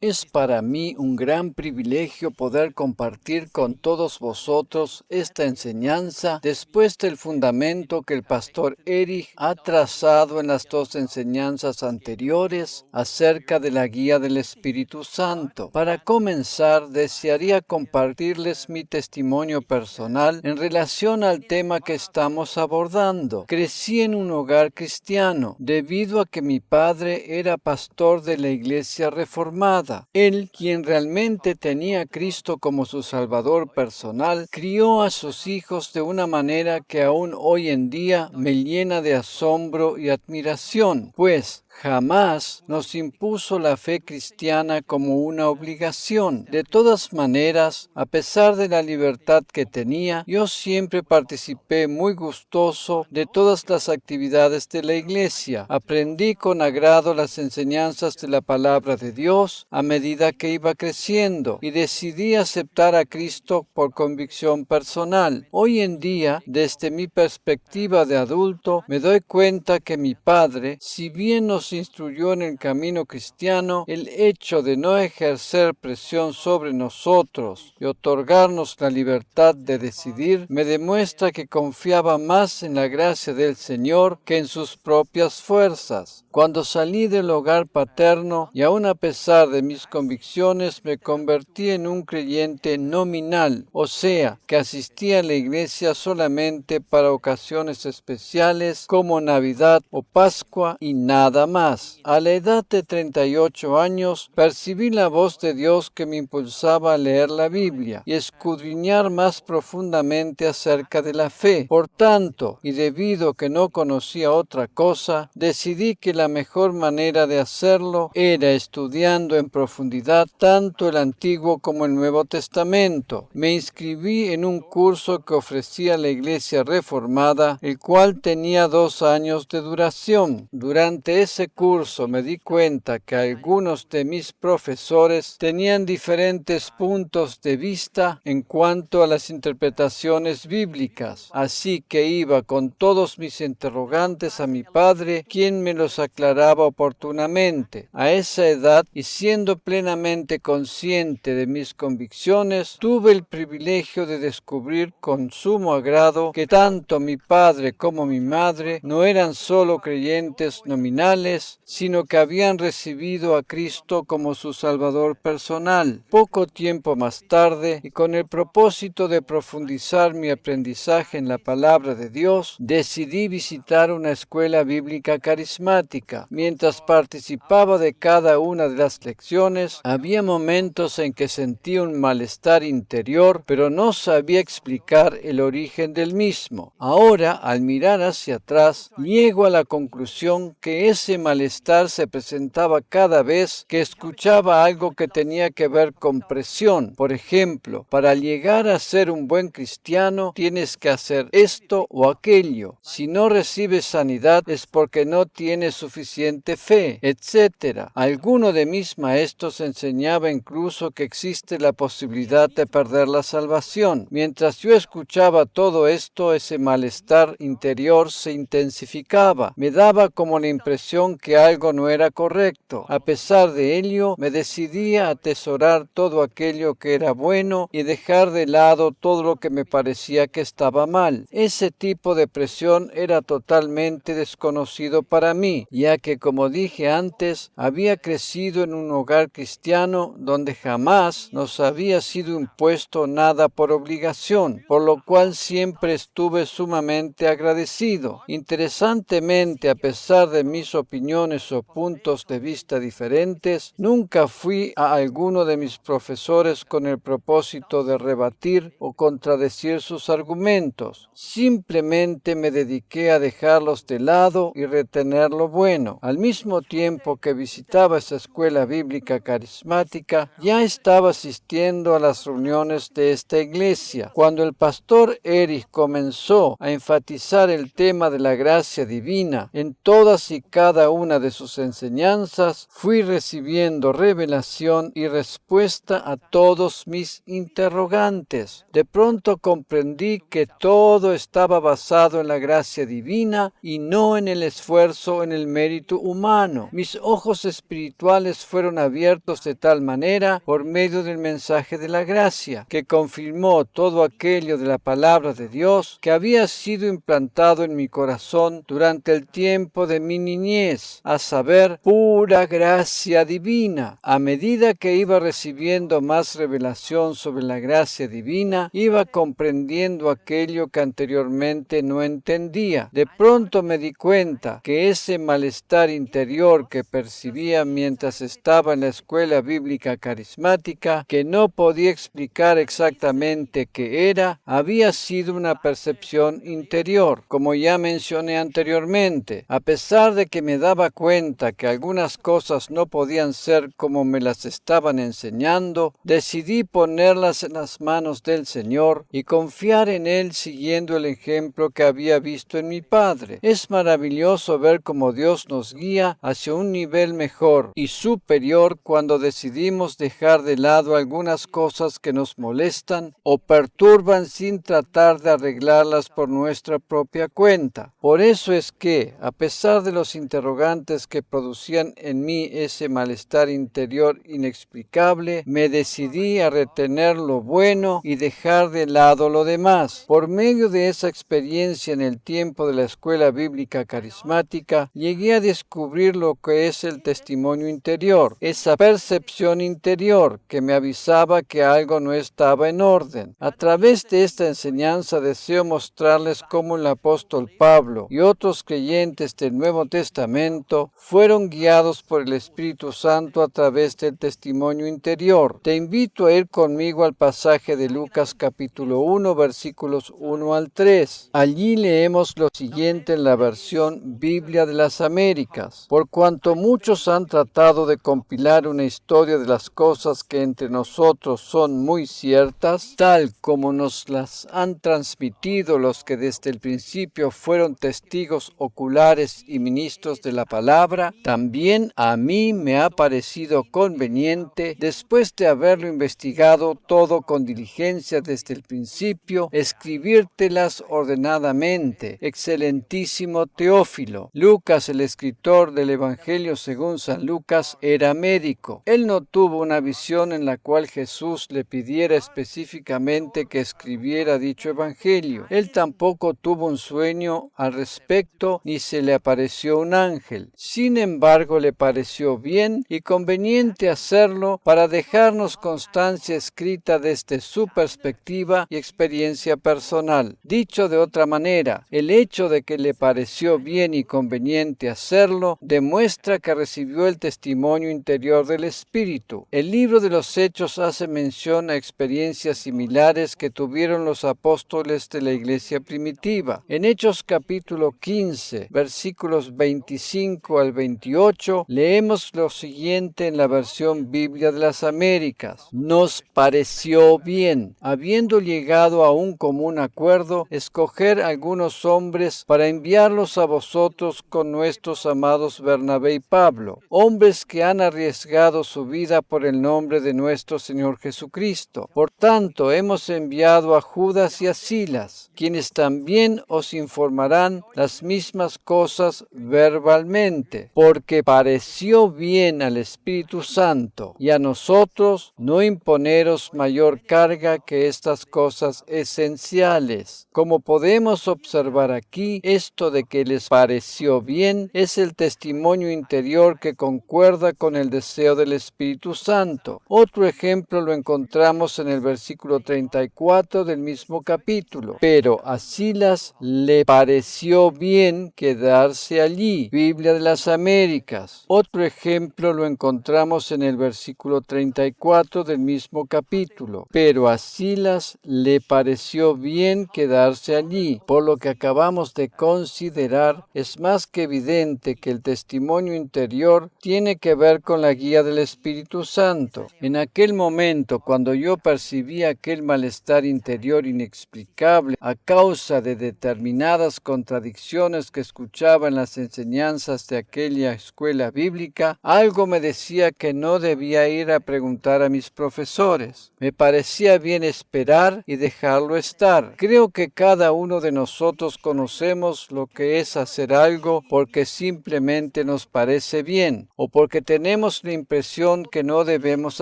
Es para mí un gran privilegio poder compartir con todos vosotros esta enseñanza después del fundamento que el pastor Erich ha trazado en las dos enseñanzas anteriores acerca de la guía del Espíritu Santo. Para comenzar, desearía compartirles mi testimonio personal en relación al tema que estamos abordando. Crecí en un hogar cristiano debido a que mi padre era pastor de la Iglesia Reformada. Él, quien realmente tenía a Cristo como su Salvador personal, crió a sus hijos de una manera que aún hoy en día me llena de asombro y admiración, pues jamás nos impuso la fe cristiana como una obligación. De todas maneras, a pesar de la libertad que tenía, yo siempre participé muy gustoso de todas las actividades de la iglesia. Aprendí con agrado las enseñanzas de la palabra de Dios a medida que iba creciendo y decidí aceptar a Cristo por convicción personal. Hoy en día, desde mi perspectiva de adulto, me doy cuenta que mi padre, si bien nos instruyó en el camino cristiano, el hecho de no ejercer presión sobre nosotros y otorgarnos la libertad de decidir, me demuestra que confiaba más en la gracia del Señor que en sus propias fuerzas. Cuando salí del hogar paterno y aun a pesar de mis convicciones, me convertí en un creyente nominal, o sea, que asistía a la iglesia solamente para ocasiones especiales como Navidad o Pascua y nada más. A la edad de 38 años, percibí la voz de Dios que me impulsaba a leer la Biblia y escudriñar más profundamente acerca de la fe. Por tanto, y debido a que no conocía otra cosa, decidí que la mejor manera de hacerlo era estudiando en profundidad tanto el Antiguo como el Nuevo Testamento. Me inscribí en un curso que ofrecía la Iglesia Reformada, el cual tenía 2 años de duración. Durante ese curso me di cuenta que algunos de mis profesores tenían diferentes puntos de vista en cuanto a las interpretaciones bíblicas, así que iba con todos mis interrogantes a mi padre, quien me los aclaraba oportunamente. A esa edad, y siendo plenamente consciente de mis convicciones, tuve el privilegio de descubrir con sumo agrado que tanto mi padre como mi madre no eran solo creyentes nominales, sino que habían recibido a Cristo como su Salvador personal. Poco tiempo más tarde, y con el propósito de profundizar mi aprendizaje en la palabra de Dios, decidí visitar una escuela bíblica carismática. Mientras participaba de cada una de las lecciones, había momentos en que sentía un malestar interior, pero no sabía explicar el origen del mismo. Ahora, al mirar hacia atrás, llego a la conclusión que ese malestar se presentaba cada vez que escuchaba algo que tenía que ver con presión. Por ejemplo, para llegar a ser un buen cristiano tienes que hacer esto o aquello. Si no recibes sanidad es porque no tienes suficiente fe, etc. Alguno de mis maestros enseñaba incluso que existe la posibilidad de perder la salvación. Mientras yo escuchaba todo esto, ese malestar interior se intensificaba. Me daba como la impresión que algo no era correcto. A pesar de ello, me decidí a atesorar todo aquello que era bueno y dejar de lado todo lo que me parecía que estaba mal. Ese tipo de presión era totalmente desconocido para mí, ya que, como dije antes, había crecido en un hogar cristiano donde jamás nos había sido impuesto nada por obligación, por lo cual siempre estuve sumamente agradecido. Interesantemente, a pesar de mis opiniones o puntos de vista diferentes, nunca fui a alguno de mis profesores con el propósito de rebatir o contradecir sus argumentos. Simplemente me dediqué a dejarlos de lado y retener lo bueno. Al mismo tiempo que visitaba esa escuela bíblica carismática, ya estaba asistiendo a las reuniones de esta iglesia. Cuando el pastor Erich comenzó a enfatizar el tema de la gracia divina en todas y cada cada una de sus enseñanzas, fui recibiendo revelación y respuesta a todos mis interrogantes. De pronto comprendí que todo estaba basado en la gracia divina y no en el esfuerzo o en el mérito humano. Mis ojos espirituales fueron abiertos de tal manera por medio del mensaje de la gracia, que confirmó todo aquello de la palabra de Dios que había sido implantado en mi corazón durante el tiempo de mi niñez, a saber, pura gracia divina. A medida que iba recibiendo más revelación sobre la gracia divina, iba comprendiendo aquello que anteriormente no entendía. De pronto me di cuenta que ese malestar interior que percibía mientras estaba en la escuela bíblica carismática, que no podía explicar exactamente qué era, había sido una percepción interior. Como ya mencioné anteriormente, a pesar de que me daba cuenta que algunas cosas no podían ser como me las estaban enseñando, decidí ponerlas en las manos del Señor y confiar en Él siguiendo el ejemplo que había visto en mi padre. Es maravilloso ver cómo Dios nos guía hacia un nivel mejor y superior cuando decidimos dejar de lado algunas cosas que nos molestan o perturban sin tratar de arreglarlas por nuestra propia cuenta. Por eso es que, a pesar de los interrogantes que producían en mí ese malestar interior inexplicable, me decidí a retener lo bueno y dejar de lado lo demás. Por medio de esa experiencia en el tiempo de la escuela bíblica carismática, llegué a descubrir lo que es el testimonio interior, esa percepción interior que me avisaba que algo no estaba en orden. A través de esta enseñanza deseo mostrarles cómo el apóstol Pablo y otros creyentes del Nuevo Testamento fueron guiados por el Espíritu Santo a través del testimonio interior. Te invito a ir conmigo al pasaje de Lucas capítulo 1, versículos 1 al 3. Allí leemos lo siguiente en la versión Biblia de las Américas. Por cuanto muchos han tratado de compilar una historia de las cosas que entre nosotros son muy ciertas, tal como nos las han transmitido los que desde el principio fueron testigos oculares y ministros de la palabra, también a mí me ha parecido conveniente, después de haberlo investigado todo con diligencia desde el principio, escribírtelas ordenadamente, excelentísimo Teófilo. Lucas, el escritor del Evangelio según San Lucas, era médico. Él no tuvo una visión en la cual Jesús le pidiera específicamente que escribiera dicho Evangelio. Él tampoco tuvo un sueño al respecto, ni se le apareció un ángel. Sin embargo, le pareció bien y conveniente hacerlo para dejarnos constancia escrita desde su perspectiva y experiencia personal. Dicho de otra manera, el hecho de que le pareció bien y conveniente hacerlo demuestra que recibió el testimonio interior del Espíritu. El libro de los Hechos hace mención a experiencias similares que tuvieron los apóstoles de la iglesia primitiva. En Hechos capítulo 15, versículos 25 al 28, leemos lo siguiente en la versión Biblia de las Américas. Nos pareció bien, habiendo llegado a un común acuerdo, escoger algunos hombres para enviarlos a vosotros con nuestros amados Bernabé y Pablo, hombres que han arriesgado su vida por el nombre de nuestro Señor Jesucristo. Por tanto, hemos enviado a Judas y a Silas, quienes también os informarán las mismas cosas verbalmente, porque pareció bien al Espíritu Santo y a nosotros no imponeros mayor carga que estas cosas esenciales. Como podemos observar aquí, esto de que les pareció bien es el testimonio interior que concuerda con el deseo del Espíritu Santo. Otro ejemplo lo encontramos en el versículo 34 del mismo capítulo. Pero a Silas le pareció bien quedarse allí. Biblia de las Américas. Otro ejemplo lo encontramos en el versículo 34 del mismo capítulo. Pero a Silas le pareció bien quedarse allí. Por lo que acabamos de considerar, es más que evidente que el testimonio interior tiene que ver con la guía del Espíritu Santo. En aquel momento, cuando yo percibí aquel malestar interior inexplicable a causa de determinadas contradicciones que escuchaba en las enseñanzas enseñanzas de aquella escuela bíblica, algo me decía que no debía ir a preguntar a mis profesores. Me parecía bien esperar y dejarlo estar. Creo que cada uno de nosotros conocemos lo que es hacer algo porque simplemente nos parece bien o porque tenemos la impresión que no debemos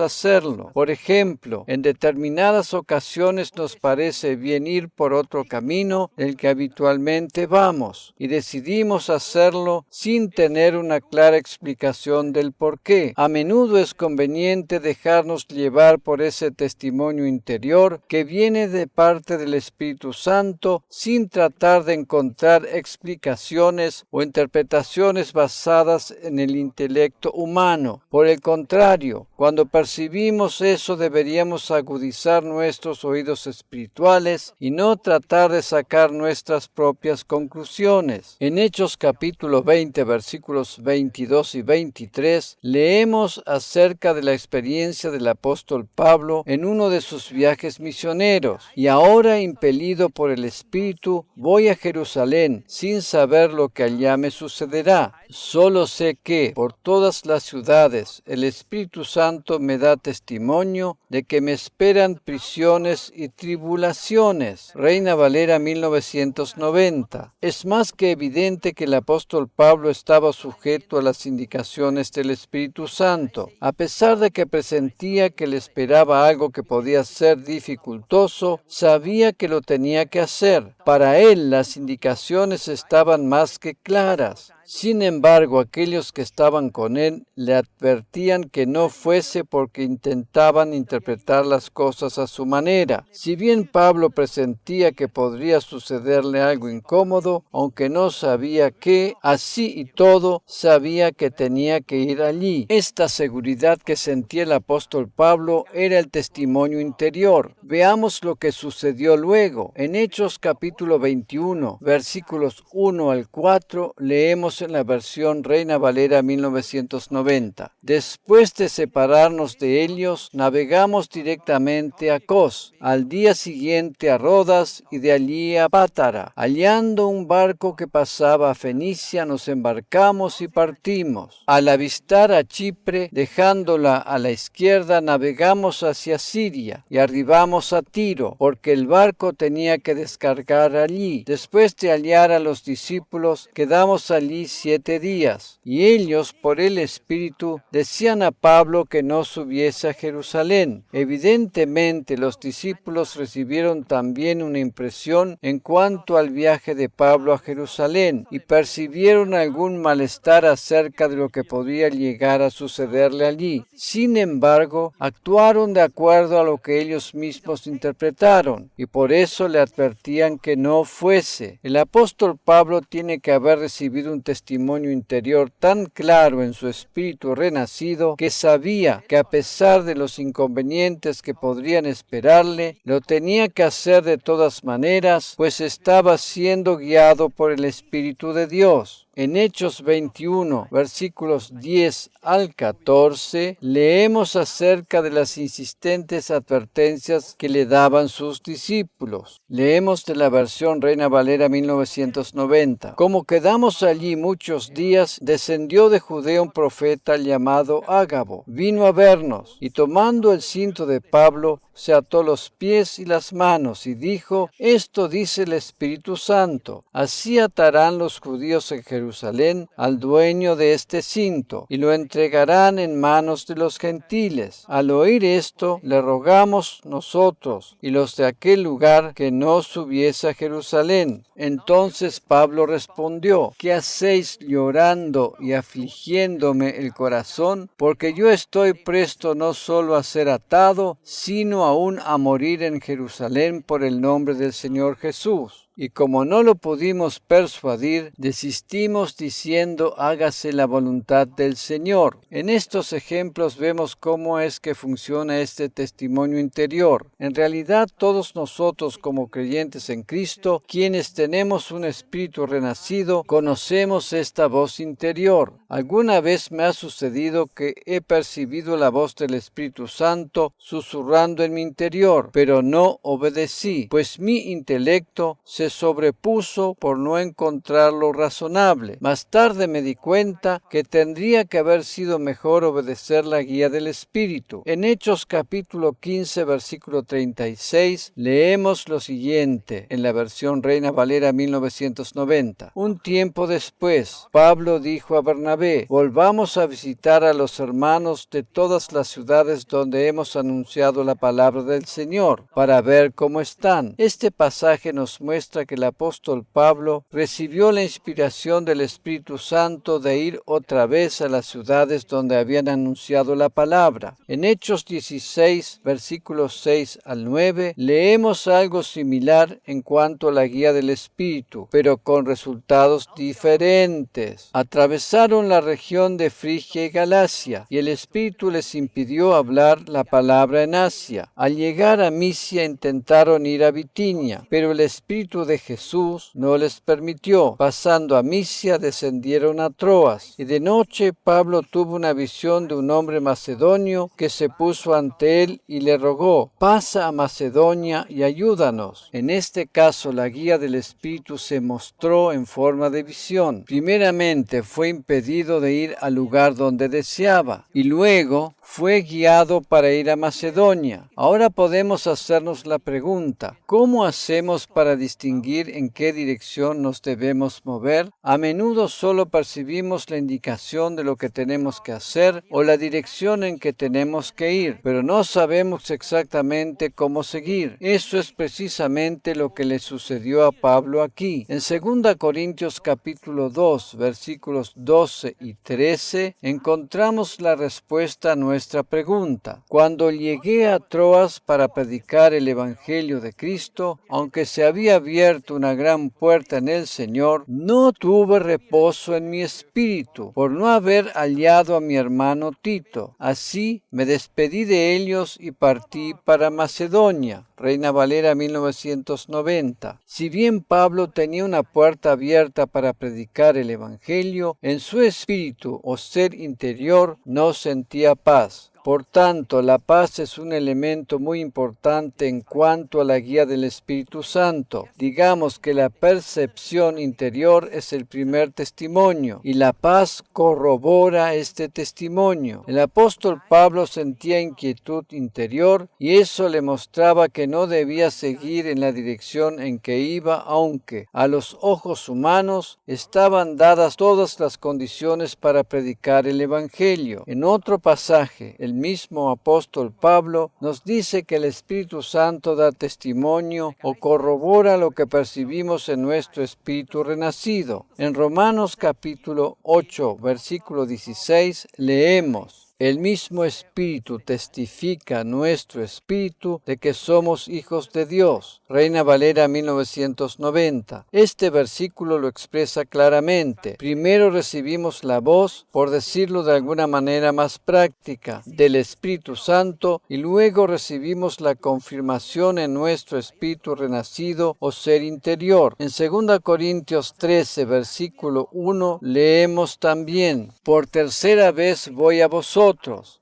hacerlo. Por ejemplo, en determinadas ocasiones nos parece bien ir por otro camino del que habitualmente vamos y decidimos hacerlo sin tener una clara explicación del por qué. A menudo es conveniente dejarnos llevar por ese testimonio interior que viene de parte del Espíritu Santo sin tratar de encontrar explicaciones o interpretaciones basadas en el intelecto humano. Por el contrario, cuando percibimos eso deberíamos agudizar nuestros oídos espirituales y no tratar de sacar nuestras propias conclusiones. En Hechos capítulo 20, versículos 22 y 23, leemos acerca de la experiencia del apóstol Pablo en uno de sus viajes misioneros. Y ahora, impelido por el Espíritu, voy a Jerusalén sin saber lo que allá me sucederá. Solo sé que por todas las ciudades el Espíritu Santo me da testimonio de que me esperan prisiones y tribulaciones. Reina Valera 1990. Es más que evidente que el apóstol Pablo estaba sujeto a las indicaciones del Espíritu Santo. A pesar de que presentía que le esperaba algo que podía ser dificultoso, sabía que lo tenía que hacer. Para él las indicaciones estaban más que claras. Sin embargo, aquellos que estaban con él le advertían que no fuese porque intentaban interpretar las cosas a su manera. Si bien Pablo presentía que podría sucederle algo incómodo, aunque no sabía qué, así y todo, sabía que tenía que ir allí. Esta seguridad que sentía el apóstol Pablo era el testimonio interior. Veamos lo que sucedió luego. En Hechos capítulo 21, versículos 1 al 4, leemos en la versión Reina Valera 1990. Después de separarnos de ellos, navegamos directamente a Cos, al día siguiente a Rodas y de allí a Pátara. Hallando un barco que pasaba a Fenicia, nos embarcamos y partimos. Al avistar a Chipre, dejándola a la izquierda, navegamos hacia Siria y arribamos a Tiro, porque el barco tenía que descargar allí. Después de hallar a los discípulos, quedamos allí 7 días, y ellos, por el Espíritu, decían a Pablo que no subiese a Jerusalén. Evidentemente, los discípulos recibieron también una impresión en cuanto al viaje de Pablo a Jerusalén, y percibieron algún malestar acerca de lo que podría llegar a sucederle allí. Sin embargo, actuaron de acuerdo a lo que ellos mismos interpretaron, y por eso le advertían que no fuese. El apóstol Pablo tiene que haber recibido un testimonio interior tan claro en su espíritu renacido que sabía que a pesar de los inconvenientes que podrían esperarle, lo tenía que hacer de todas maneras, pues estaba siendo guiado por el Espíritu de Dios. En Hechos 21, versículos 10 al 14, leemos acerca de las insistentes advertencias que le daban sus discípulos. Leemos de la versión Reina Valera 1990. Como quedamos allí muchos días, descendió de Judea un profeta llamado Ágabo. Vino a vernos, y tomando el cinto de Pablo, se ató los pies y las manos y dijo: esto dice el Espíritu Santo, así atarán los judíos en Jerusalén al dueño de este cinto y lo entregarán en manos de los gentiles. Al oír esto, le rogamos nosotros y los de aquel lugar que no subiese a Jerusalén. Entonces Pablo respondió: ¿qué hacéis llorando y afligiéndome el corazón? Porque yo estoy presto no solo a ser atado, sino aún a morir en Jerusalén por el nombre del Señor Jesús. Y como no lo pudimos persuadir, desistimos diciendo: hágase la voluntad del Señor. En estos ejemplos vemos cómo es que funciona este testimonio interior. En realidad, todos nosotros como creyentes en Cristo, quienes tenemos un espíritu renacido, conocemos esta voz interior. Alguna vez me ha sucedido que he percibido la voz del Espíritu Santo susurrando en mi interior, pero no obedecí, pues mi intelecto se se sobrepuso por no encontrarlo razonable. Más tarde me di cuenta que tendría que haber sido mejor obedecer la guía del Espíritu. En Hechos capítulo 15, versículo 36, leemos lo siguiente en la versión Reina Valera 1990. Un tiempo después, Pablo dijo a Bernabé: volvamos a visitar a los hermanos de todas las ciudades donde hemos anunciado la palabra del Señor, para ver cómo están. Este pasaje nos muestra que el apóstol Pablo recibió la inspiración del Espíritu Santo de ir otra vez a las ciudades donde habían anunciado la palabra. En Hechos 16, versículos 6 al 9, leemos algo similar en cuanto a la guía del Espíritu, pero con resultados diferentes. Atravesaron la región de Frigia y Galacia, y el Espíritu les impidió hablar la palabra en Asia. Al llegar a Misia intentaron ir a Bitinia, pero el Espíritu de Jesús no les permitió. Pasando a Misia descendieron a Troas, y de noche Pablo tuvo una visión de un hombre macedonio que se puso ante él y le rogó: pasa a Macedonia y ayúdanos. En este caso la guía del Espíritu se mostró en forma de visión. Primeramente fue impedido de ir al lugar donde deseaba, y luego fue guiado para ir a Macedonia. Ahora podemos hacernos la pregunta: ¿cómo hacemos para distinguir en qué dirección nos debemos mover? A menudo solo percibimos la indicación de lo que tenemos que hacer o la dirección en que tenemos que ir, pero no sabemos exactamente cómo seguir. Eso es precisamente lo que le sucedió a Pablo aquí. En 2 Corintios capítulo 2, versículos 12 y 13, encontramos la respuesta a nuestra pregunta. Cuando llegué a Troas para predicar el Evangelio de Cristo, aunque se había abierto una gran puerta en el Señor, no tuve reposo en mi espíritu por no haber hallado a mi hermano Tito. Así me despedí de ellos y partí para Macedonia. Reina Valera 1990. Si bien Pablo tenía una puerta abierta para predicar el Evangelio, en su espíritu o ser interior no sentía paz. Por tanto, la paz es un elemento muy importante en cuanto a la guía del Espíritu Santo. Digamos que la percepción interior es el primer testimonio y la paz corrobora este testimonio. El apóstol Pablo sentía inquietud interior y eso le mostraba que no debía seguir en la dirección en que iba, aunque a los ojos humanos estaban dadas todas las condiciones para predicar el Evangelio. En otro pasaje, el mismo apóstol Pablo nos dice que el Espíritu Santo da testimonio o corrobora lo que percibimos en nuestro espíritu renacido. En Romanos capítulo 8, versículo 16, leemos: el mismo Espíritu testifica a nuestro espíritu de que somos hijos de Dios. Reina Valera 1990. Este versículo lo expresa claramente. Primero recibimos la voz, por decirlo de alguna manera más práctica, del Espíritu Santo y luego recibimos la confirmación en nuestro espíritu renacido o ser interior. En 2 Corintios 13, versículo 1, leemos también: por tercera vez voy a vosotros.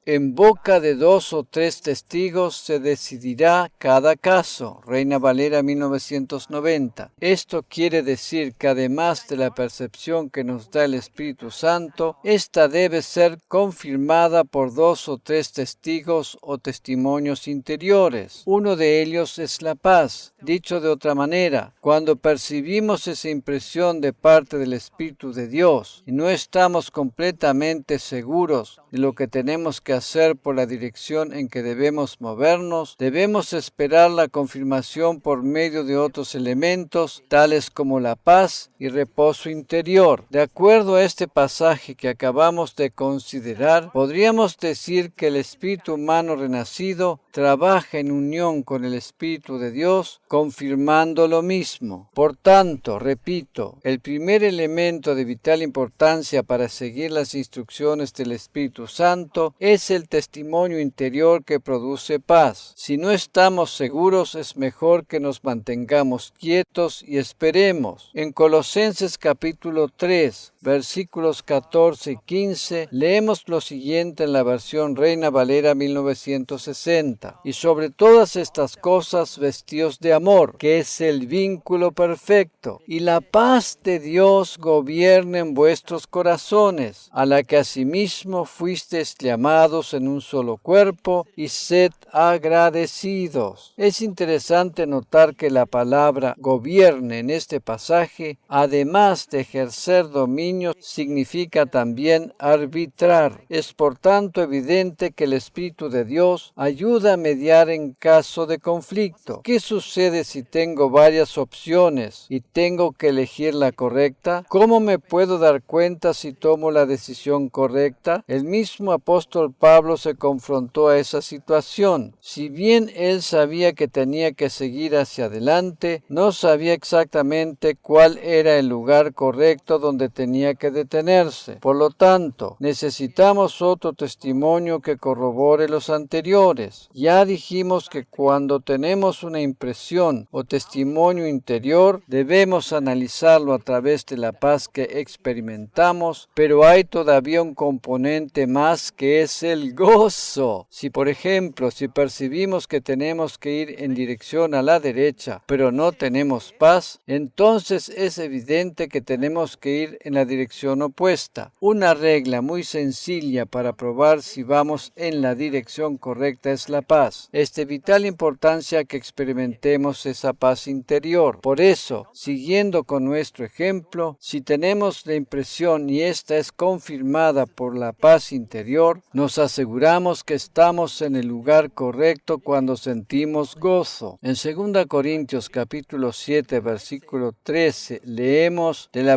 En boca de 2 o 3 testigos se decidirá cada caso. Reina Valera 1990. Esto quiere decir que además de la percepción que nos da el Espíritu Santo, esta debe ser confirmada por 2 o 3 testigos o testimonios interiores. Uno de ellos es la paz. Dicho de otra manera, cuando percibimos esa impresión de parte del Espíritu de Dios y no estamos completamente seguros de lo que tenemos que hacer por la dirección en que debemos movernos, debemos esperar la confirmación por medio de otros elementos, tales como la paz y reposo interior. De acuerdo a este pasaje que acabamos de considerar, podríamos decir que el espíritu humano renacido trabaja en unión con el Espíritu de Dios, confirmando lo mismo. Por tanto, repito, el primer elemento de vital importancia para seguir las instrucciones del Espíritu Santo tanto, es el testimonio interior que produce paz. Si no estamos seguros, es mejor que nos mantengamos quietos y esperemos. En Colosenses capítulo 3, versículos 14 y 15, leemos lo siguiente en la versión Reina Valera 1960. Y sobre todas estas cosas, vestíos de amor, que es el vínculo perfecto, y la paz de Dios gobierne en vuestros corazones, a la que asimismo fuisteis llamados en un solo cuerpo, y sed agradecidos. Es interesante notar que la palabra gobierne en este pasaje, además de ejercer dominio, significa también arbitrar. Es por tanto evidente que el Espíritu de Dios ayuda a mediar en caso de conflicto. ¿Qué sucede si tengo varias opciones y tengo que elegir la correcta? ¿Cómo me puedo dar cuenta si tomo la decisión correcta? El mismo apóstol Pablo se confrontó a esa situación. Si bien él sabía que tenía que seguir hacia adelante, no sabía exactamente cuál era el lugar correcto donde tenía que detenerse. Por lo tanto, necesitamos otro testimonio que corrobore los anteriores. Ya dijimos que cuando tenemos una impresión o testimonio interior, debemos analizarlo a través de la paz que experimentamos, pero hay todavía un componente más que es el gozo. Si por ejemplo, si percibimos que tenemos que ir en dirección a la derecha, pero no tenemos paz, entonces es evidente que tenemos que ir en la dirección opuesta. Una regla muy sencilla para probar si vamos en la dirección correcta es la paz. Es de vital importancia que experimentemos esa paz interior. Por eso, siguiendo con nuestro ejemplo, si tenemos la impresión y esta es confirmada por la paz interior, nos aseguramos que estamos en el lugar correcto cuando sentimos gozo. En 2 Corintios capítulo 7, versículo 13, leemos de la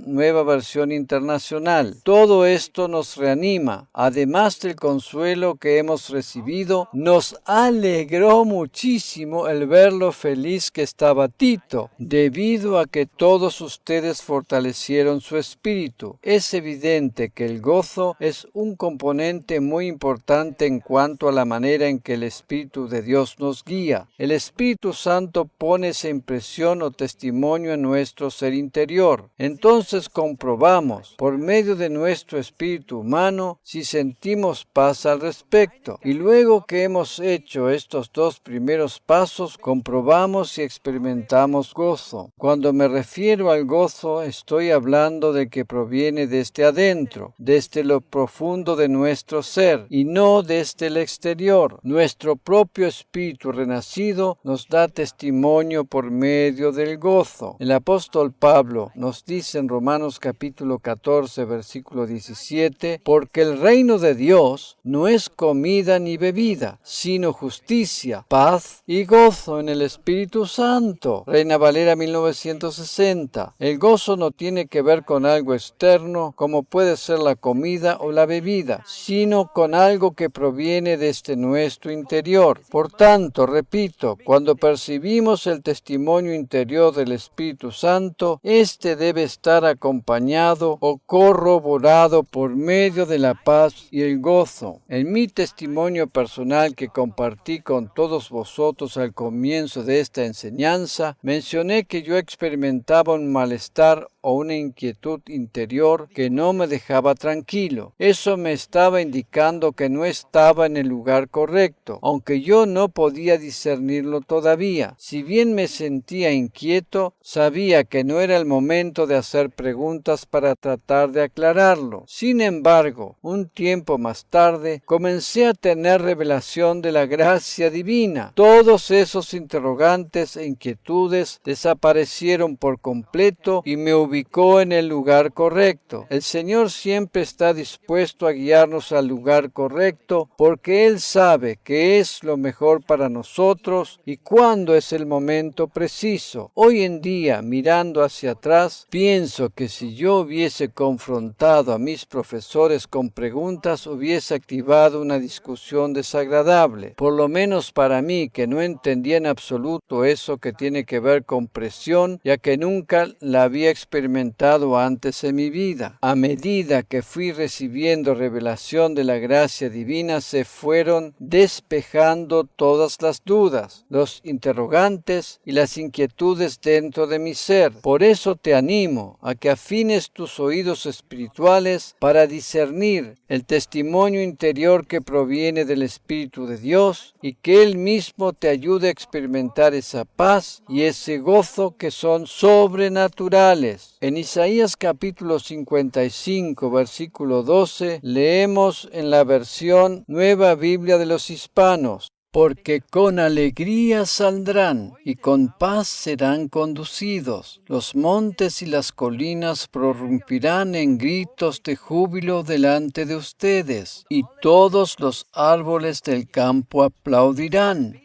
Nueva Versión Internacional. Todo esto nos reanima. Además del consuelo que hemos recibido, nos alegró muchísimo el ver lo feliz que estaba Tito, debido a que todos ustedes fortalecieron su espíritu. Es evidente que el gozo es un componente muy importante en cuanto a la manera en que el Espíritu de Dios nos guía. El Espíritu Santo pone esa impresión o testimonio en nuestro ser interior. Entonces comprobamos por medio de nuestro espíritu humano si sentimos paz al respecto. Y luego que hemos hecho estos dos primeros pasos, comprobamos si experimentamos gozo. Cuando me refiero al gozo, estoy hablando de que proviene desde adentro, desde lo profundo de nuestro ser y no desde el exterior. Nuestro propio espíritu renacido nos da testimonio por medio del gozo. El apóstol Pablo nos dice en Romanos capítulo 14, versículo 17, porque el reino de Dios no es comida ni bebida, sino justicia, paz y gozo en el Espíritu Santo. Reina Valera 1960. El gozo no tiene que ver con algo externo, como puede ser la comida o la bebida, sino con algo que proviene desde nuestro interior. Por tanto, repito, cuando percibimos el testimonio interior del Espíritu Santo, este debe estar acompañado o corroborado por medio de la paz y el gozo. En mi testimonio personal que compartí con todos vosotros al comienzo de esta enseñanza, mencioné que yo experimentaba un malestar o una inquietud interior que no me dejaba tranquilo. Eso me estaba indicando que no estaba en el lugar correcto, aunque yo no podía discernirlo todavía. Si bien me sentía inquieto, sabía que no era el momento de hacer preguntas para tratar de aclararlo. Sin embargo, un tiempo más tarde, comencé a tener revelación de la gracia divina. Todos esos interrogantes e inquietudes desaparecieron por completo y me ubicó en el lugar correcto. El Señor siempre está dispuesto a guiarnos al lugar correcto porque Él sabe qué es lo mejor para nosotros y cuándo es el momento preciso. Hoy en día, mirando hacia atrás, pienso que si yo hubiese confrontado a mis profesores con preguntas, hubiese activado una discusión desagradable. Por lo menos para mí, que no entendía en absoluto eso que tiene que ver con presión, ya que nunca la había experimentado experimentado antes en mi vida. A medida que fui recibiendo revelación de la gracia divina, se fueron despejando todas las dudas, los interrogantes y las inquietudes dentro de mi ser. Por eso te animo a que afines tus oídos espirituales para discernir el testimonio interior que proviene del Espíritu de Dios y que Él mismo te ayude a experimentar esa paz y ese gozo que son sobrenaturales. En Isaías capítulo 55, versículo 12, leemos en la versión Nueva Biblia de los Hispanos: porque con alegría saldrán y con paz serán conducidos. Los montes y las colinas prorrumpirán en gritos de júbilo delante de ustedes, y todos los árboles del campo aplaudirán.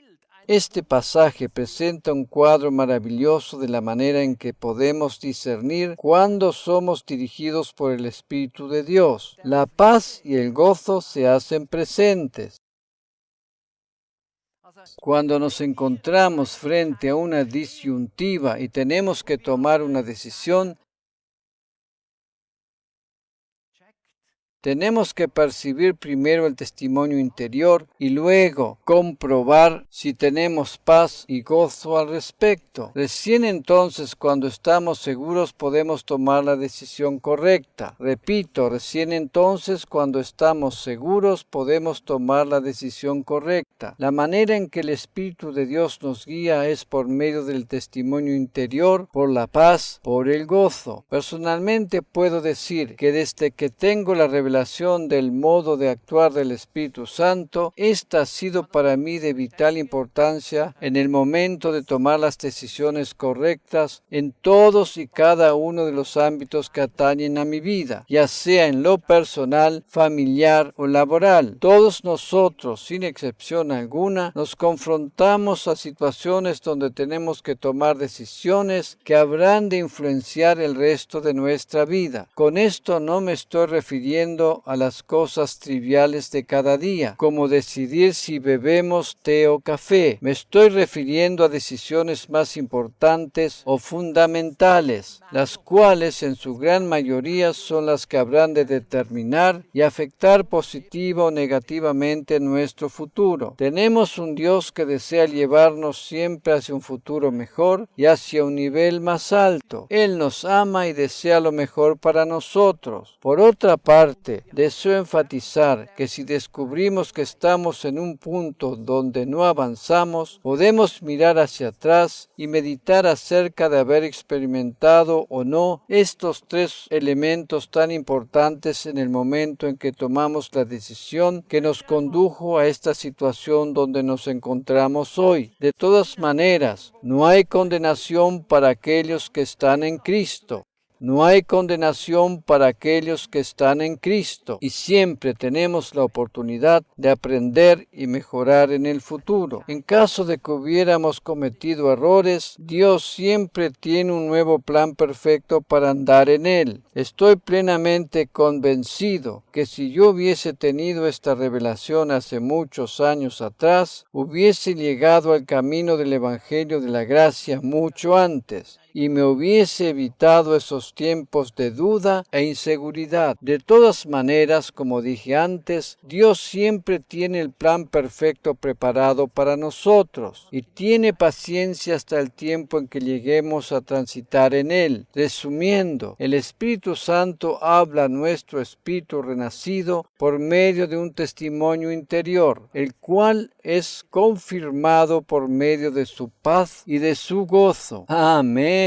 Este pasaje presenta un cuadro maravilloso de la manera en que podemos discernir cuando somos dirigidos por el Espíritu de Dios. La paz y el gozo se hacen presentes. Cuando nos encontramos frente a una disyuntiva y tenemos que tomar una decisión, tenemos que percibir primero el testimonio interior y luego comprobar si tenemos paz y gozo al respecto. Recién entonces, cuando estamos seguros, podemos tomar la decisión correcta. Repito, recién entonces, cuando estamos seguros, podemos tomar la decisión correcta. La manera en que el Espíritu de Dios nos guía es por medio del testimonio interior, por la paz, por el gozo. Personalmente puedo decir que desde que tengo la revelación del modo de actuar del Espíritu Santo, esta ha sido para mí de vital importancia en el momento de tomar las decisiones correctas en todos y cada uno de los ámbitos que atañen a mi vida, ya sea en lo personal, familiar o laboral. Todos nosotros, sin excepción alguna, nos confrontamos a situaciones donde tenemos que tomar decisiones que habrán de influenciar el resto de nuestra vida. Con esto no me estoy refiriendo a las cosas triviales de cada día, como decidir si bebemos té o café. Me estoy refiriendo a decisiones más importantes o fundamentales, las cuales en su gran mayoría son las que habrán de determinar y afectar positiva o negativamente nuestro futuro. Tenemos un Dios que desea llevarnos siempre hacia un futuro mejor y hacia un nivel más alto. Él nos ama y desea lo mejor para nosotros. Por otra parte, deseo enfatizar que si descubrimos que estamos en un punto donde no avanzamos, podemos mirar hacia atrás y meditar acerca de haber experimentado o no estos tres elementos tan importantes en el momento en que tomamos la decisión que nos condujo a esta situación donde nos encontramos hoy. De todas maneras, no hay condenación para aquellos que están en Cristo. No hay condenación para aquellos que están en Cristo y siempre tenemos la oportunidad de aprender y mejorar en el futuro. En caso de que hubiéramos cometido errores, Dios siempre tiene un nuevo plan perfecto para andar en él. Estoy plenamente convencido que si yo hubiese tenido esta revelación hace muchos años atrás, hubiese llegado al camino del Evangelio de la Gracia mucho antes y me hubiese evitado esos tiempos de duda e inseguridad. De todas maneras, como dije antes, Dios siempre tiene el plan perfecto preparado para nosotros y tiene paciencia hasta el tiempo en que lleguemos a transitar en él. Resumiendo, el Espíritu Santo habla a nuestro espíritu renacido por medio de un testimonio interior, el cual es confirmado por medio de su paz y de su gozo. Amén.